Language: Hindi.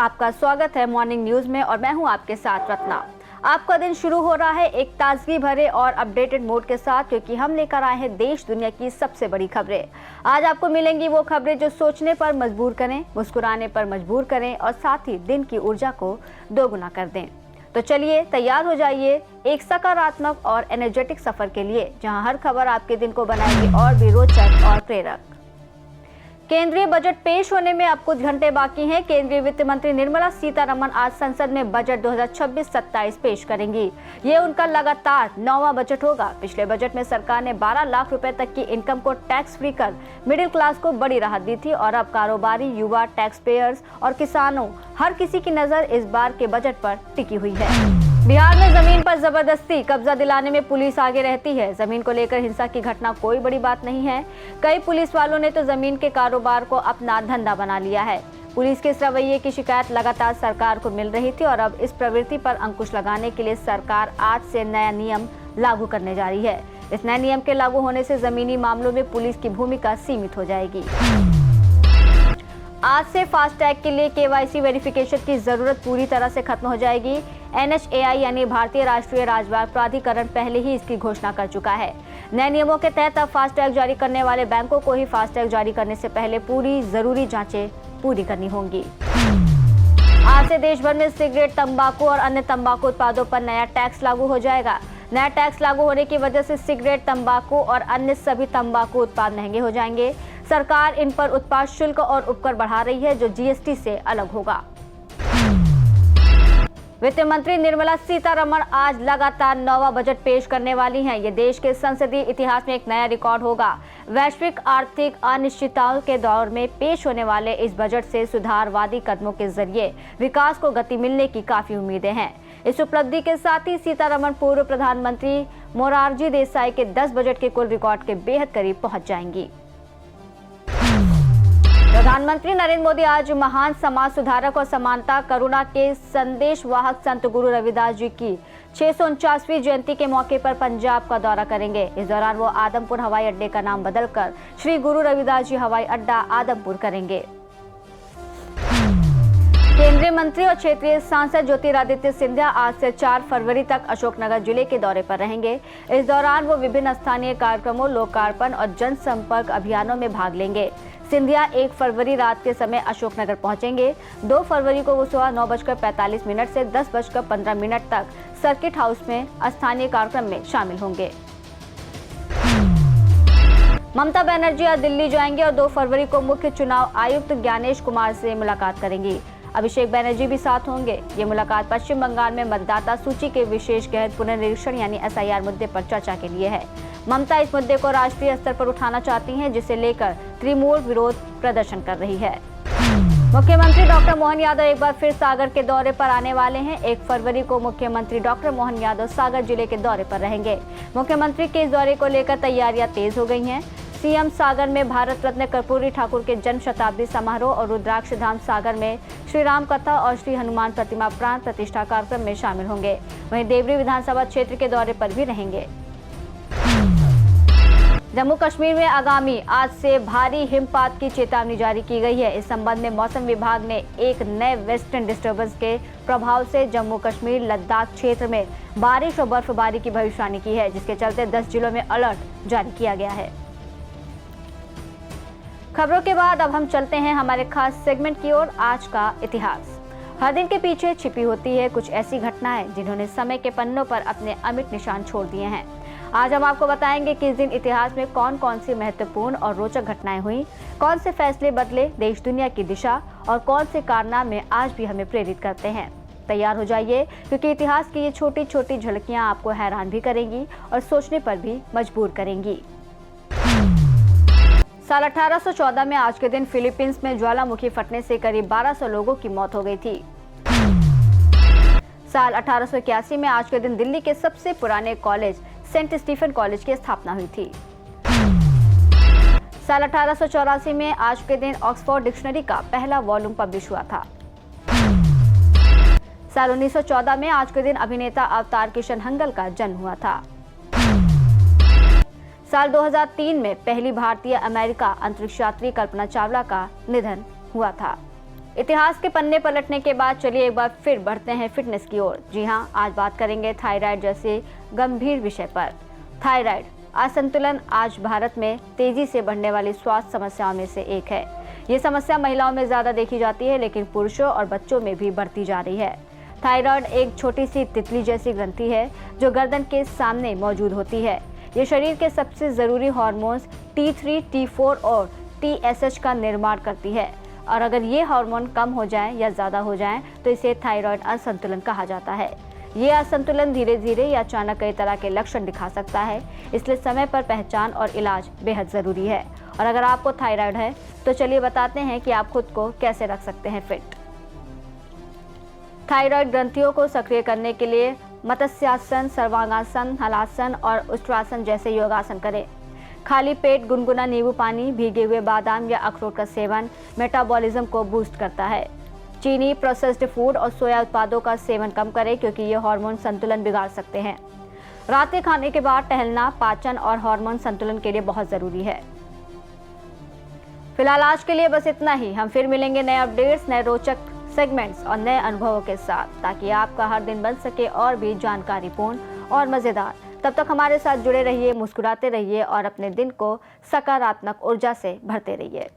आपका स्वागत है मॉर्निंग न्यूज में और मैं हूं आपके साथ रत्ना। आपका दिन शुरू हो रहा है एक ताजगी भरे और अपडेटेड मोड के साथ, क्योंकि हम लेकर आए हैं देश दुनिया की सबसे बड़ी खबरें। आज आपको मिलेंगी वो खबरें जो सोचने पर मजबूर करें, मुस्कुराने पर मजबूर करें और साथ ही दिन की ऊर्जा को दोगुना कर दें। तो चलिए तैयार हो जाइए एक सकारात्मक और एनर्जेटिक सफर के लिए, जहां हर खबर आपके दिन को बनाएगी और भी रोचक और प्रेरक। केंद्रीय बजट पेश होने में अब कुछ घंटे बाकी हैं। केंद्रीय वित्त मंत्री निर्मला सीतारमण आज संसद में बजट 2026-27 पेश करेंगी। ये उनका लगातार 9वां बजट होगा। पिछले बजट में सरकार ने 12 लाख रुपए तक की इनकम को टैक्स फ्री कर मिडिल क्लास को बड़ी राहत दी थी और अब कारोबारी, युवा, टैक्स पेयर्स और किसानों हर किसी की नजर इस बार के बजट पर टिकी हुई है। बिहार में जमीन पर जबरदस्ती कब्जा दिलाने में पुलिस आगे रहती है। जमीन को लेकर हिंसा की घटना कोई बड़ी बात नहीं है। कई पुलिस वालों ने तो जमीन के कारोबार को अपना धंधा बना लिया है। पुलिस के इस रवैये की शिकायत लगातार सरकार को मिल रही थी और अब इस प्रवृत्ति पर अंकुश लगाने के लिए सरकार आज से नया नियम लागू करने जा रही है। इस नए नियम के लागू होने से जमीनी मामलों में पुलिस की भूमिका सीमित हो जाएगी। आज से फास्टैग के लिए केवाईसी वेरिफिकेशन की जरूरत पूरी तरह से खत्म हो जाएगी। NHAI यानी भारतीय राष्ट्रीय राजमार्ग प्राधिकरण पहले ही इसकी घोषणा कर चुका है। नए नियमों के तहत अब फास्टैग जारी करने वाले बैंकों को ही फास्टैग जारी करने से पहले पूरी जरूरी जांचें पूरी करनी होंगी। आज से देश भर में सिगरेट, तंबाकू और अन्य तंबाकू उत्पादों पर नया टैक्स लागू हो जाएगा। नया टैक्स लागू होने की वजह से सिगरेट, तंबाकू और अन्य सभी तंबाकू उत्पाद महंगे हो जाएंगे। सरकार इन पर उत्पाद शुल्क और उपकर बढ़ा रही है, जो GST से अलग होगा। वित्त मंत्री निर्मला सीतारमण आज लगातार 9वां बजट पेश करने वाली हैं। ये देश के संसदीय इतिहास में एक नया रिकॉर्ड होगा। वैश्विक आर्थिक अनिश्चितताओं के दौर में पेश होने वाले इस बजट से सुधारवादी कदमों के जरिए विकास को गति मिलने की काफी उम्मीदें हैं। इस उपलब्धि के साथ ही सीतारमण पूर्व प्रधानमंत्री मोरारजी देसाई के 10 बजट के कुल रिकॉर्ड के बेहद करीब पहुंच जाएंगी। प्रधानमंत्री नरेंद्र मोदी आज महान समाज सुधारक और समानता, करुणा के संदेश वाहक संत गुरु रविदास जी की 649वीं जयंती के मौके पर पंजाब का दौरा करेंगे। इस दौरान वो आदमपुर हवाई अड्डे का नाम बदलकर श्री गुरु रविदास जी हवाई अड्डा आदमपुर करेंगे। केंद्रीय मंत्री और क्षेत्रीय सांसद ज्योतिरादित्य सिंधिया आज से 4 फरवरी तक अशोकनगर जिले के दौरे पर रहेंगे। इस दौरान वो विभिन्न स्थानीय कार्यक्रमों, लोकार्पण और जनसंपर्क अभियानों में भाग लेंगे। सिंधिया 1 फरवरी रात के समय अशोकनगर पहुंचेंगे। 2 फरवरी को वो सुबह 9:45 से 10:15 तक सर्किट हाउस में स्थानीय कार्यक्रम में शामिल होंगे। ममता बनर्जी आज दिल्ली जाएंगे और 2 फरवरी को मुख्य चुनाव आयुक्त ज्ञानेश कुमार से मुलाकात करेंगी। अभिषेक बनर्जी भी साथ होंगे। ये मुलाकात पश्चिम बंगाल में मतदाता सूची के विशेष गहन पुनर्निरीक्षण यानी SIR मुद्दे पर चर्चा के लिए है। ममता इस मुद्दे को राष्ट्रीय स्तर पर उठाना चाहती हैं, जिसे लेकर तृणमूल विरोध प्रदर्शन कर रही है। मुख्यमंत्री डॉक्टर मोहन यादव एक बार फिर सागर के दौरे पर आने वाले हैं। 1 फरवरी को मुख्यमंत्री डॉक्टर मोहन यादव सागर जिले के दौरे पर रहेंगे। मुख्यमंत्री के इस दौरे को लेकर तैयारियां तेज हो गई हैं। CM सागर में भारत रत्न कर्पूरी ठाकुर के जन्म शताब्दी समारोह और रुद्राक्ष धाम सागर में श्री राम कथा और श्री हनुमान प्रतिमा प्राण प्रतिष्ठा कार्यक्रम में शामिल होंगे। वहीं देवरी विधानसभा क्षेत्र के दौरे पर भी रहेंगे। जम्मू कश्मीर में आगामी आज से भारी हिमपात की चेतावनी जारी की गई है। इस संबंध में मौसम विभाग ने एक नए वेस्टर्न डिस्टर्बेंस के प्रभाव से जम्मू कश्मीर, लद्दाख क्षेत्र में बारिश और बर्फबारी की भविष्यवाणी की है, जिसके चलते 10 जिलों में अलर्ट जारी किया गया है। खबरों के बाद अब हम चलते हैं हमारे खास सेगमेंट की ओर, आज का इतिहास। हर दिन के पीछे छिपी होती है कुछ ऐसी घटनाएं जिन्होंने समय के पन्नों पर अपने अमिट निशान छोड़ दिए हैं। आज हम आपको बताएंगे कि इस दिन इतिहास में कौन कौन सी महत्वपूर्ण और रोचक घटनाएं हुई, कौन से फैसले बदले देश दुनिया की दिशा और कौन से कारनामे आज भी हमें प्रेरित करते हैं। तैयार हो जाइए, क्योंकि इतिहास की ये छोटी छोटी झलकियां आपको हैरान भी करेंगी और सोचने पर भी मजबूर करेंगी। साल 1814 में आज के दिन फिलीपींस में ज्वालामुखी फटने से करीब 1200 लोगों की मौत हो गई थी। साल 1881 में आज के दिन दिल्ली के सबसे पुराने कॉलेज सेंट स्टीफन कॉलेज की स्थापना हुई थी। साल 1884 में आज के दिन ऑक्सफोर्ड डिक्शनरी का पहला वॉल्यूम पब्लिश हुआ था। साल 1914 में आज के दिन अभिनेता अवतार किशन हंगल का जन्म हुआ था। साल 2003 में पहली भारतीय अमेरिका अंतरिक्ष यात्री कल्पना चावला का निधन हुआ था। इतिहास के पन्ने पलटने के बाद चलिए एक बार फिर बढ़ते हैं फिटनेस की ओर। जी हाँ, आज बात करेंगे थायराइड जैसे गंभीर विषय पर। थायराइड असंतुलन आज भारत में तेजी से बढ़ने वाली स्वास्थ्य समस्याओं में से एक है। ये समस्या महिलाओं में ज्यादा देखी जाती है, लेकिन पुरुषों और बच्चों में भी बढ़ती जा रही है। थायराइड एक छोटी सी तितली जैसी ग्रंथि है जो गर्दन के सामने मौजूद होती है। ये शरीर के सबसे जरूरी हार्मोन्स T3, T4 और TSH का निर्माण करती है, और अगर ये हार्मोन कम हो जाए या ज़्यादा हो जाए तो इसे थायराइड असंतुलन कहा जाता है। ये असंतुलन धीरे धीरे या अचानक कई तरह के लक्षण दिखा सकता है, इसलिए समय पर पहचान और इलाज बेहद ज़रूरी है। और अगर आपको थायराइड है तो चलिए बताते हैं कि आप खुद को कैसे रख सकते हैं फिट। थायराइड ग्रंथियों को सक्रिय करने के लिए मत्स्यासन, सर्वांगासन, हलासन और उष्ट्रासन जैसे योगासन करें। खाली पेट गुनगुना नींबू पानी, भीगे हुए बादाम या अखरोट का सेवन मेटाबॉलिज्म को बूस्ट करता है। चीनी, प्रोसेस्ड फूड और सोया उत्पादों का सेवन कम करें क्योंकि ये हार्मोन संतुलन बिगाड़ सकते हैं। रात के खाने के बाद टहलना पाचन और हार्मोन संतुलन के लिए बहुत जरूरी है। फिलहाल आज के लिए बस इतना ही। हम फिर मिलेंगे नए अपडेट्स, नए रोचक सेगमेंट्स और नए अनुभवों के साथ, ताकि आपका हर दिन बन सके और भी जानकारीपूर्ण और मजेदार। तब तक हमारे साथ जुड़े रहिए, मुस्कुराते रहिए और अपने दिन को सकारात्मक ऊर्जा से भरते रहिए।